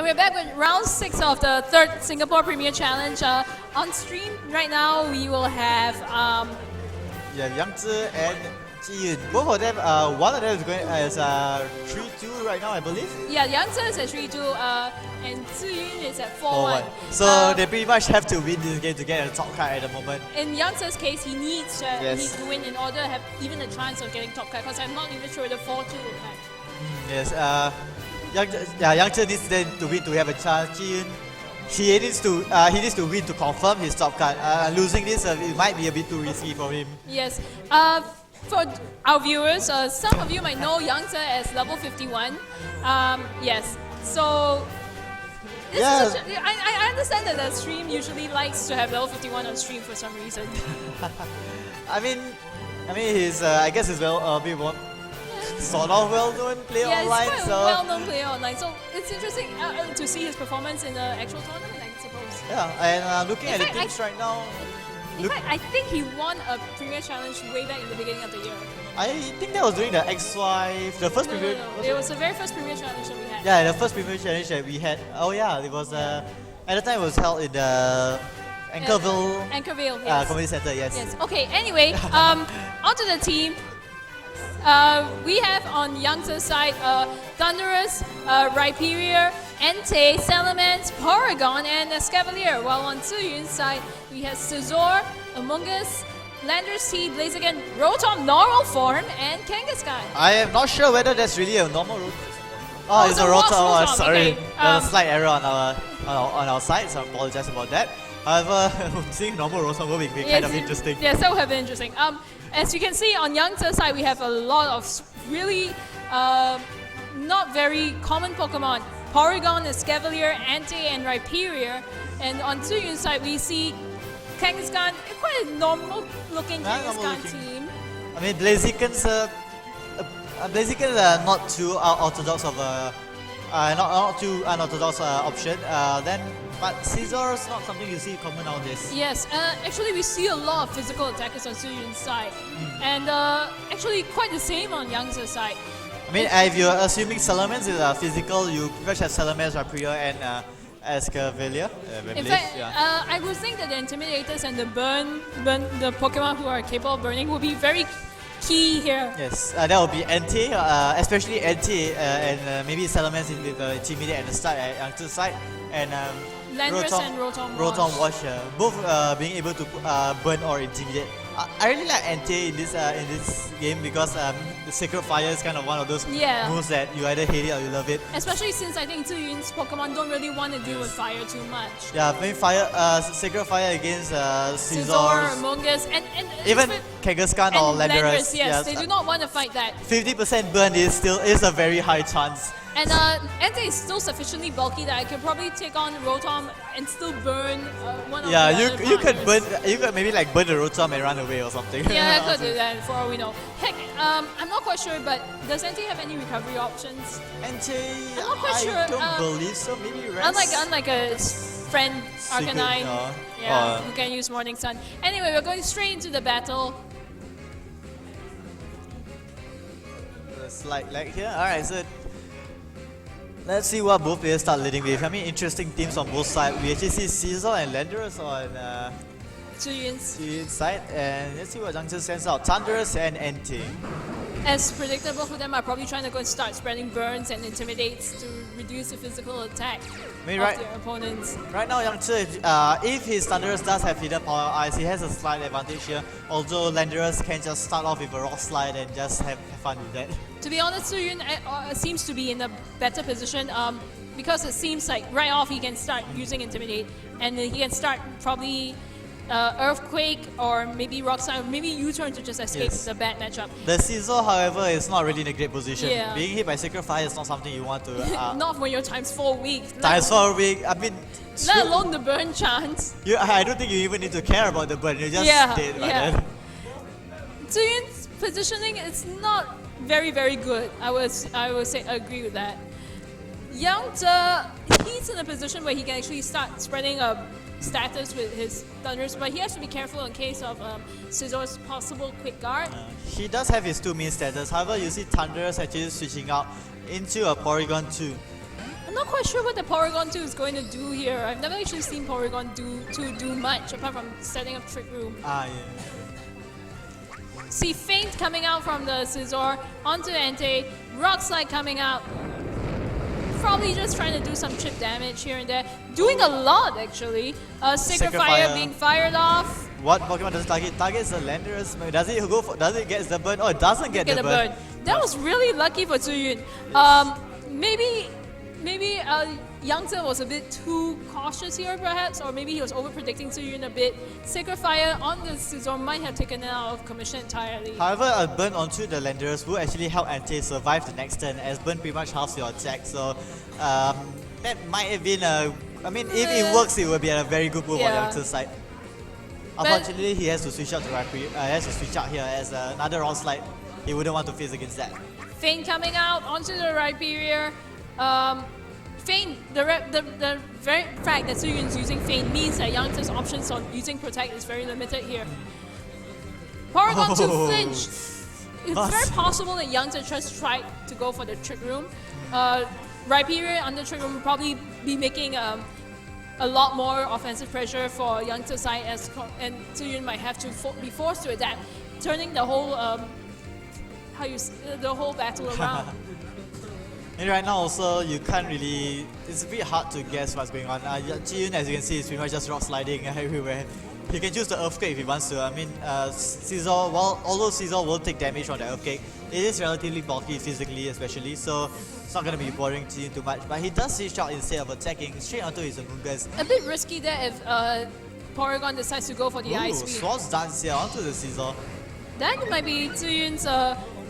we're back with round 6 of the 3rd Singapore Premier Challenge. On stream right now, we will have Yang Zhi and Ji Yun. Both of them, one of them is going as 3-2 right now, I believe. Yeah, Yang Zhi is at 3-2 and Ji Yun is at 4-1. So they pretty much have to win this game to get a top card at the moment. In Yang Zhi's case, he needs to win in order to have even a chance of getting top card, because I'm not even sure the 4-2 will catch. Yes, Yang Zhi needs then to win to have a chance. Ji Yun, he needs to win to confirm his top card. Losing this, it might be a bit too risky for him. Yes. For our viewers, some of you might know Yang Zhi as level 51. Yes. So I understand that the stream usually likes to have level 51 on stream for some reason. I mean, he's I guess he's sort of well-known player online. Yeah, he's quite a well-known player online. So it's interesting to see his performance in the actual tournament, I suppose. Yeah, and looking at the teams right now. In fact, I think he won a Premier Challenge way back in the beginning of the year. I think that was during the XY, the first Premier. No. It was the very first Premier Challenge that we had. Yeah, the first Premier Challenge that we had. Oh yeah, it was at the time it was held in the Anchorvale, yes. Community Center. Yes. Yes. Okay. Anyway, onto the team. We have on Yang Zhi's side Thunderous, Rhyperior, Entei, Salamence, Porygon, and Escavalier. While on Ji Yun's side, we have Scizor, Among Us, Landorus Seed, Blaziken, Rotom normal form, and Kangaskhan. I am not sure whether that's really a normal Rotom. Oh, it's a Rotom. Sorry, okay. There's a slight error on our side, so I apologize about that. However, seeing normal Rotom will be kind of interesting. Yes, that would have been interesting. As you can see on Yang Zhi's side, we have a lot of really not very common Pokemon. Porygon, Escavalier, Entei, and Rhyperior. And on Ji Yun's side, we see Kangaskhan, quite a normal-looking Kangaskhan team. I mean, Blaziken's not too orthodox of a not too unorthodox option. But Scizor is not something you see common nowadays. Yes, actually we see a lot of physical attackers on Ji Yun's side, and actually quite the same on Yang Zhi's side. I mean, if you're assuming Salamence is physical, you pretty much have Salamence, Rhyperior, and Escavalier. In fact, I would think that the Intimidators and the the Pokemon who are capable of burning will be very key here. Yes, that will be Entei, especially Entei, and maybe Salamence in the Intimidate at the start at Yang Zhi's side, and Landorus and Rotom Wash, both being able to burn or intimidate. I really like Entei in this game because the Sacred Fire is kind of one of those moves that you either hate it or you love it. Especially since I think Ji Yun's Pokemon don't really want to deal with fire too much. Yeah, playing Sacred Fire against Scizor, Among Us, and even Kangaskhan or Landorus. Yes, they do not want to fight that. 50% burn is a very high chance. And Entei is still sufficiently bulky that I could probably take on Rotom and still burn one of the other you could maybe like burn the Rotom and run away or something. Yeah, I could do that for all we know. Heck, I'm not quite sure, but does Entei have any recovery options? Entei, I'm not quite sure. I don't believe so. Maybe rest. Unlike a friend Arcanine, who can use Morning Sun. Anyway, we're going straight into the battle. The slight lag here. Alright, so let's see what both players start leading with. I mean, interesting teams on both sides. We actually see Scizor and Landorus on Ji Yun's side, and let's see what Yang Zhi sends out. Thunderous and Entei. As predictable for them, are probably trying to go and start spreading burns and intimidates to reduce the physical attack of their opponents. Right now, Yang Zhi, if his Thunderous does have hidden power eyes, he has a slight advantage here. Although Landorus can just start off with a Rock Slide and just have fun with that. To be honest, Ji Yun seems to be in a better position because it seems like right off he can start using Intimidate, and he can start probably Earthquake or maybe Rock Slide, or maybe U-turn to just escape the bad matchup. The Scizor, however, is not really in a great position. Yeah. Being hit by Sacred Fire is not something you want to... not when you're times 4 weak. Times 4 weak, I mean... Let alone the burn chance. I don't think you even need to care about the burn, you're just dead by then. Ji Yun's positioning is not very, very good. I would say agree with that. Yang Zhi, he's in a position where he can actually start spreading a status with his Thunders, but he has to be careful in case of Scizor's possible quick guard. He does have his 2 main status, however you see Thunderous actually switching out into a Porygon 2. I'm not quite sure what the Porygon 2 is going to do here. I've never actually seen Porygon 2 do much apart from setting up Trick Room. Yeah. See Feint coming out from the Scizor onto Entei. Rock Slide coming out. Probably just trying to do some chip damage here and there. Doing a lot actually. Sacred Fire being fired off. What Pokemon does target? Targets the Landers. Does it go for? Does it get the burn? Oh, it doesn't get the burn. That was really lucky for Zuyun. Maybe Yangtze was a bit too cautious here perhaps, or maybe he was over-predicting Zuyun a bit. Sacred Fire on the Scizor might have taken it out of commission entirely. However, a burn onto the Landers will actually help Entei survive the next turn, as burn pretty much halves your attack. So that might have been a. I mean, if it works, it will be a very good move on Yangtze's side. Unfortunately, he has to switch out to Rhyperior. He has to switch out here as another Rock Slide. He wouldn't want to face against that. Feint coming out onto the Rhyperior. Feint, the very fact that Zuyun's using Feint means that Yangtze's options on using Protect is very limited here. Porygon 2 flinched. It's very possible that Yangtze just tried to go for the Trick Room. Rhyperior under Trick Room will probably be making a lot more offensive pressure for Yangtze's side, and Zuyun might have to be forced to adapt, turning the whole the whole battle around. And right now also, you can't really, it's a bit hard to guess what's going on. Zuyun, as you can see, is pretty much just rock sliding everywhere. He can choose the Earthquake if he wants to. I mean, Scizor, although Scizor will take damage from the Earthquake, it is relatively bulky physically especially, so it's not going to be bothering Zuyun too much. But he does switch out instead of attacking straight onto his Amoonguss. A bit risky there if Porygon decides to go for the Ice Beam. Swords Dance here onto the Scizor. That might be Zuyun's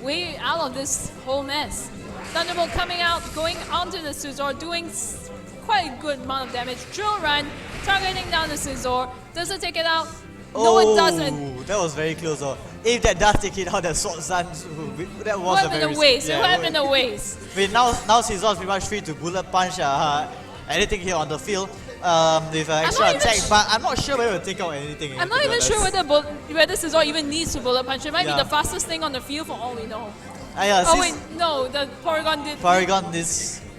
way out of this whole mess. Thunderbolt coming out, going onto the Scizor, doing quite a good amount of damage. Drill Run, targeting down the Scizor. Does it take it out? No, it doesn't. That was very close. If that does take it out, that Swords Dance, that was a very waste. It went in a waste. Now Scizor is pretty much free to bullet punch anything here on the field. With extra attack, but I'm not sure whether it will take out anything. I'm not even sure whether Scizor even needs to bullet punch. It might be the fastest thing on the field for all we know. Oh wait, no, the Porygon did.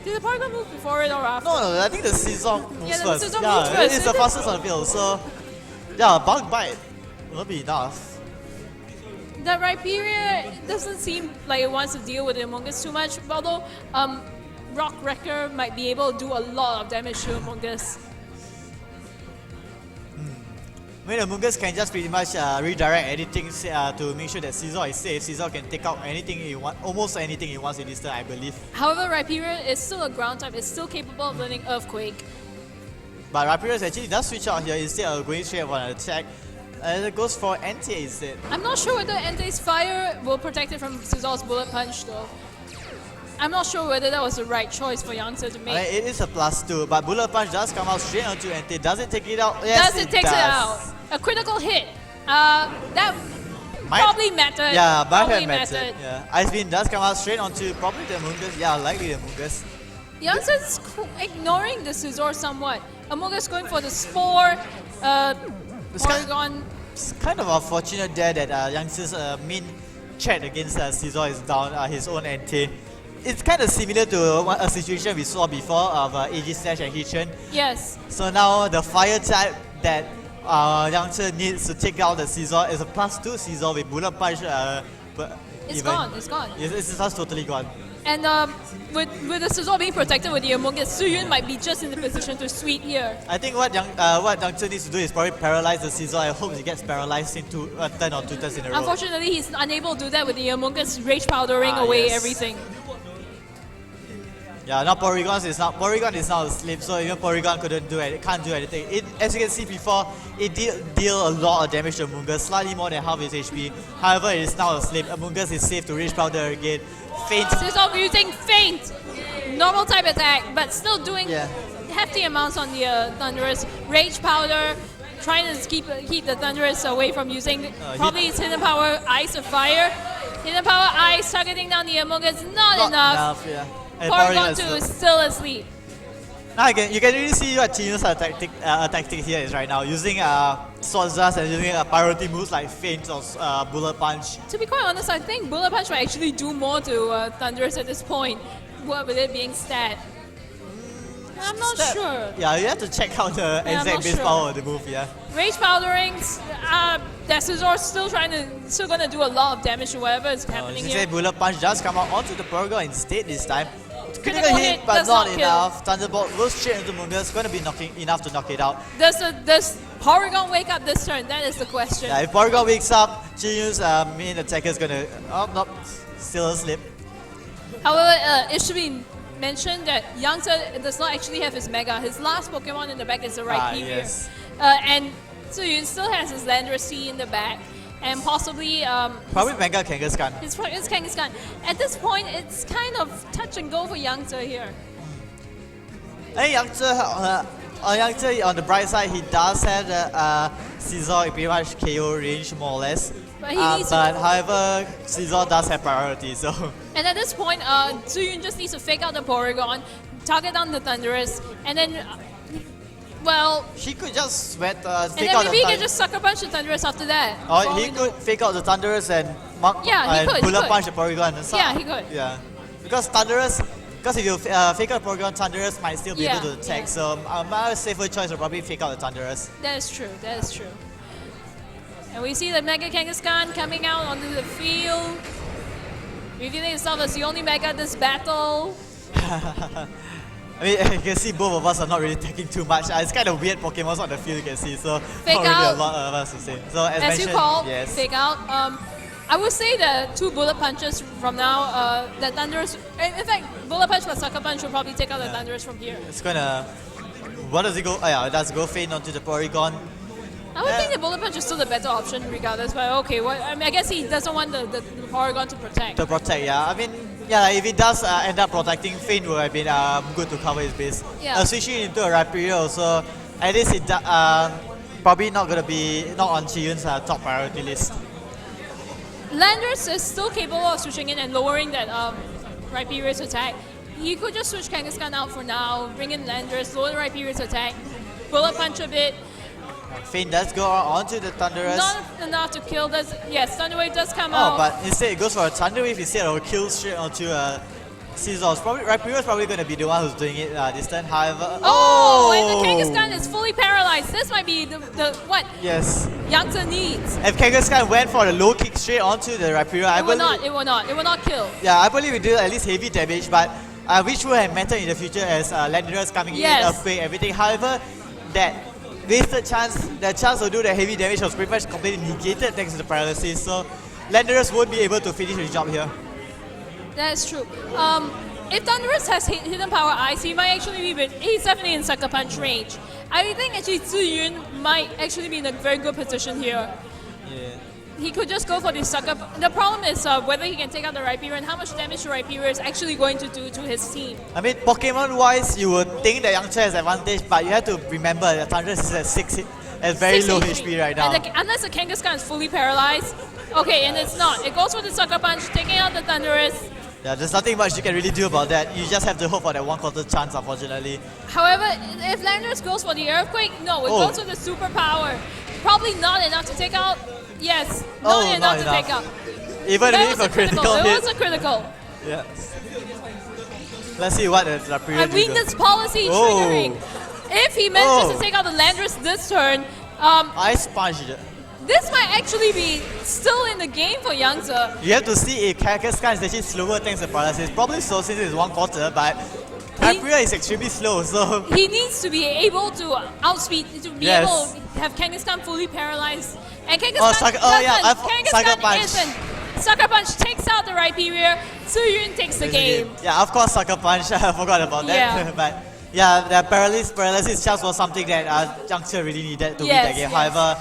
Did the Porygon move before it or after? No, I think the Scizor moves first. The Scizor moves first. It's the fastest on the field, so yeah, Bug Bite will be enough. The Rhyperior doesn't seem like it wants to deal with the Amoonguss too much, although Rock Wrecker might be able to do a lot of damage to Amoonguss. I mean, Amoonguss can just pretty much redirect anything to make sure that Scizor is safe. Scizor can take out anything he wants, almost anything he wants in this turn, I believe. However, Rhyperior is still a ground type, it's still capable of learning Earthquake. But Rhyperior actually does switch out here instead of going straight for an attack. It goes for Entei instead. I'm not sure whether Entei's fire will protect it from Scizor's bullet punch though. I'm not sure whether that was the right choice for Yangtze to make. It is a +2, but bullet punch does come out straight onto Entei. Does it take it out? Yes, it takes it out. A critical hit. That probably mattered. Yeah, might have mattered. Yeah. Ice Beam does come out straight onto probably the Amoonguss. Yeah, likely the Amoonguss. Yangtze's ignoring the Scizor somewhat. Amoonguss going for the Spore. Porygon. It's kind of unfortunate there that Yangtze's main threat against Scizor is down, his own Entei. It's kind of similar to a situation we saw before of AG/Slash and Hitchun. Yes. So now the fire type that Yangtze needs to take out the Scizor is a +2 Scizor with bullet punch. It's gone. It's gone. It's just totally gone. And with the Scizor being protected with the Amoonguss, Zuyun might be just in the position to sweep here. I think what Yangtze needs to do is probably paralyze the Scizor. I hope he gets paralyzed in a turn or 2 turns in a row. Unfortunately, he's unable to do that with the Amoonguss rage powdering away everything. Yeah, now Porygon is now asleep, so even Porygon can't do anything. As you can see before, it did deal a lot of damage to Amoonguss, slightly more than half his HP. However, it is now asleep. Amoonguss is safe to Rage Powder again. Feint. Scizor using Feint! Normal type attack, but still doing hefty amounts on the Thunderous. Rage Powder, trying to keep the Thunderous away from using probably his Hidden Power Ice or Fire. Hidden Power Ice targeting down the Amoonguss, not enough. Yeah. Porygon 2 is still asleep. Now you can really see what Genius' tactic here is right now, using Swords Dance and using priority moves like Feint or Bullet Punch. To be quite honest, I think Bullet Punch might actually do more to Thunderous at this point, with it being stat. I'm not sure. Yeah, you have to check out the I'm exact not base sure. power of the move, yeah. Rage powderings, that Scizor's still gonna do a lot of damage to whatever is happening She here. said Bullet Punch does come out onto the Porygon instead this time. Critical hit but does not not enough. Thunderbolt goes straight into Mungus, going to be enough to knock it out. Does Porygon wake up this turn? That is the question. Yeah, if Porygon wakes up, Jiyun's main attacker is going to... Oh, no, still asleep. However, it should be mentioned that Yangtze does not actually have his Mega. His last Pokemon in the back is the Rhyperior. Yes. And Ziyun still has his Landorus T in the back. And possibly... Probably Mega Kangaskhan. It's Kangaskhan. At this point, it's kind of touch and go for Yangtze here. And Yangtze, on the bright side, he does have the Scizor pretty much KO range, more or less. But he needs however, Scizor does have priority, so... And at this point, Ziyun just needs to fake out the Porygon, target down the Thundurus, and then... well, she could just fake and out then maybe he the can just sucker punch the Thundurus after that. Or he could fake out the Thunderous and Bullet Punch the Porygon. Yeah, he could. Yeah, because Thunderous, if you fake out Porygon, Thunderous might still be able to attack. Yeah. So my safer choice would probably fake out the Thunderous. That is true. That is true. And we see the Mega Kangaskhan coming out onto the field, revealing himself as the only Mega this battle. I mean, you can see both of us are not really taking too much. It's kind of weird Pokemon on the field, you can see, so Fake not really out. a lot of us to say. So as As mentioned, you call, yes. fake out. I would say that 2 Bullet Punches from now, the Thunderous... In fact, Bullet Punch plus Sucker Punch will probably take out the Thunderous from here. It's gonna... What does it go? Oh yeah, it does go Feint onto the Porygon. I would think the Bullet Punch is still the better option regardless, but okay, I mean, I guess he doesn't want the Porygon to protect. To protect, yeah. I mean, yeah, if he does end up protecting, Feint would have been good to cover his base. Yeah. Switching into a Rhyperior also, at least it probably not going to be not on Chiyun's top priority list. Landorus is still capable of switching in and lowering that Rhyperior's attack. He could just switch Kangaskhan out for now, bring in Landorus, lower the Rhyperior's attack, Bullet Punch a bit. Feint does go onto the Thunderous. Not enough to kill this. Yes, Thunder Wave does come Oh, out. but instead it goes for a Thunder Wave instead of a kill straight onto Scizor. Rhyperior is probably going to be the one who's doing it this turn. However, And the Kangaskhan is fully paralyzed. This might be the what yes. Yangtze needs. If Kangaskhan went for the low kick straight onto the Rhyperior, It will not kill. Yeah, I believe it did at least heavy damage, but which will have mattered in the future as Landorus coming in, Earthquake, everything. However, that wasted chance, the chance to do the heavy damage was pretty much completely negated thanks to the paralysis. So Landorus won't be able to finish the job here. That's true. If Thunderous has Hidden Power Ice, he might actually be. He's definitely in Sucker Punch range. I think actually Ziyun might actually be in a very good position here. Yeah. He could just go for the Sucker. The problem is whether he can take out the Rhyperior and how much damage the Rhyperior is actually going to do to his team. I mean, Pokemon-wise, you would think that Yangtze has advantage, but you have to remember that Thunderous is at 6 at very low HP right now. And unless the Kangaskhan is fully paralyzed, okay, and it's not. It goes for the Sucker Punch, taking out the Thunderous. Yeah, there's nothing much you can really do about that. You just have to hope for that 1/4 chance, unfortunately. However, if Landorus goes for the Earthquake, no, it goes for the Superpower. Probably not enough to take out. Yes, not enough to take out. Even if a critical hit. It was a critical. Yeah. Let's see what the Rhyperior A weakness policy triggering. If he manages to take out the Landorus this turn, Ice Punch. this might actually be still in the game for Yangtze. You have to see if Kangaskhan is actually slower thanks to paralysis. Probably so since it's 1/4, but Rhyperior is extremely slow, so... He needs to be able to outspeed, to be able to have Kangaskhan fully paralyzed. And Kangaskhan Sucker Punch. isn't. Sucker Punch takes out the Rhyperior, Ziyun takes the game. Yeah, of course Sucker Punch, I forgot about that. Yeah. But yeah, the paralysis just was something that Yangtze really needed to win the game. However,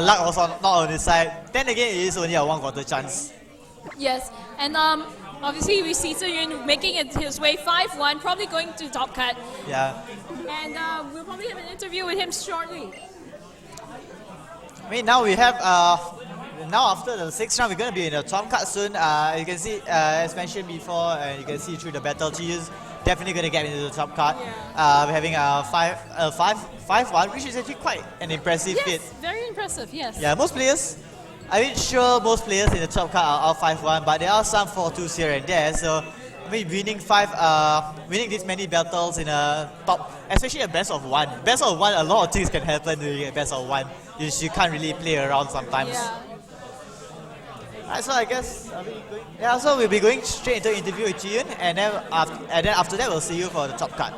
luck was not on his side. Then again, it is only a 1/4 chance. Yes, and obviously we see Ziyun making it his way 5-1, probably going to top cut. Yeah. And we'll probably have an interview with him shortly. I mean, now we have now after the 6th round, we're going to be in the top cut soon. You can see, as mentioned before, you can see through the battle, Chiyun's definitely going to get into the top cut. We're having a 5-1, which is actually quite an impressive feat. Yes, very impressive, yes. Yeah, most players, I mean, sure, most players in the top cut are out 5-1, but there are some 4-2s here and there. So mean, winning this many battles in a top, especially a best of one. Best of one, a lot of things can happen during a best of one. You can't really play around sometimes. Yeah. Alright, so I guess so we'll be going straight into interview with Ji-Yun, and then after that we'll see you for the top card.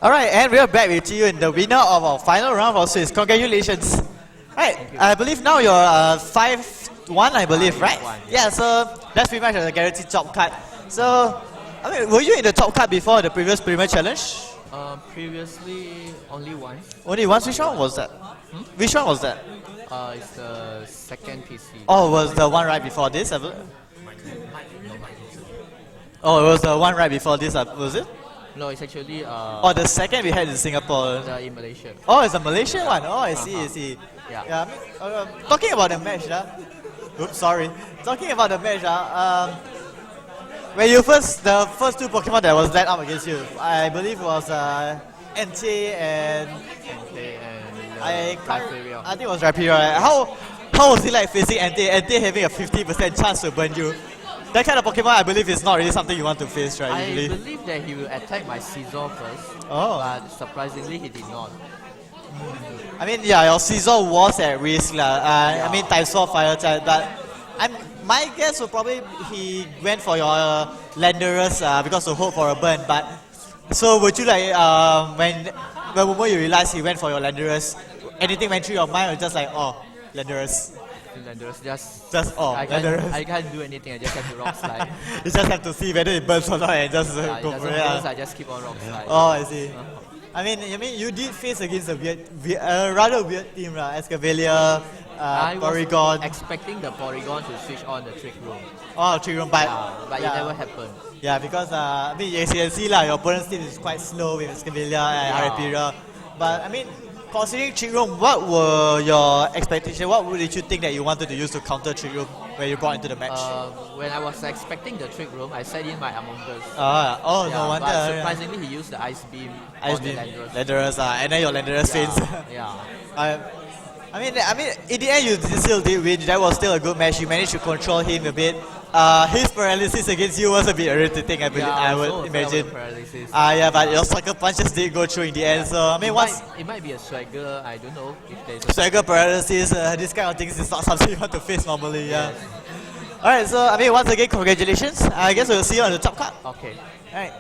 Alright, and we are back with Ji-Yun, the winner of our final round of Swiss. Congratulations. Right, I believe now you're 5-1, I believe, right? 5-1, yeah, so that's pretty much a guaranteed top cut. So, I mean, were you in the top cut before the previous Premier Challenge? Previously, only once. Only once? Which one was that? Which one was that? It's the second PC. Oh, was the one right before this? Oh, it was the one right before this, was it? No, it's actually Oh, the second we had in Singapore. in Malaysia. Oh, it's a Malaysian one. Oh, I see. Yeah. I mean, talking about the match, oops, sorry. Talking about the match, when the first two Pokemon that was led up against you, I believe was NT and I think it was Rhyperior. Right? How was it like facing NT? NT having a 50% chance to burn you. That kind of Pokemon, I believe, is not really something you want to face, right? I usually. believe that he will attack my Scizor first. Oh. But surprisingly, he did not. I mean, yeah, your Scizor was at risk. I mean, Type-Sword Fire type, but my guess would probably he went for your Landorus because to hope for a burn. But so would you like when the moment you realize he went for your Landorus, anything went through your mind or just like Landorus? Landorus Landorus. I can't do anything. I just have to rock slide. You just have to see whether it burns or not and just go for it. I just keep on rock slide. Oh, I see. I mean, you did face against a rather weird team, Escavalier, I Porygon. was expecting the Porygon to switch on the Trick Room. Oh, Trick Room, but But it never happened. Yeah, because I mean, as you can see, your opponent's team is quite slow with Escavalier and Rhyperior. But I mean, considering Trick Room, what were your expectations? What did you think that you wanted to use to counter Trick Room when you brought into the match? When I was expecting the Trick Room, I set in my Among Us. No wonder. But surprisingly, he used the Ice Beam on the Landorus, and then your Landorus fails. I mean, in the end, you still did win. That was still a good match. You managed to control him a bit. His paralysis against you was a bit irritating, I would imagine. But your sucker punches did go through in the end. So I mean, it might be a swagger. I don't know if there's swagger paralysis. This kind of things is not something you want to face normally. Alright, so I mean, once again, congratulations. I guess we'll see you on the top card. Okay. Alright.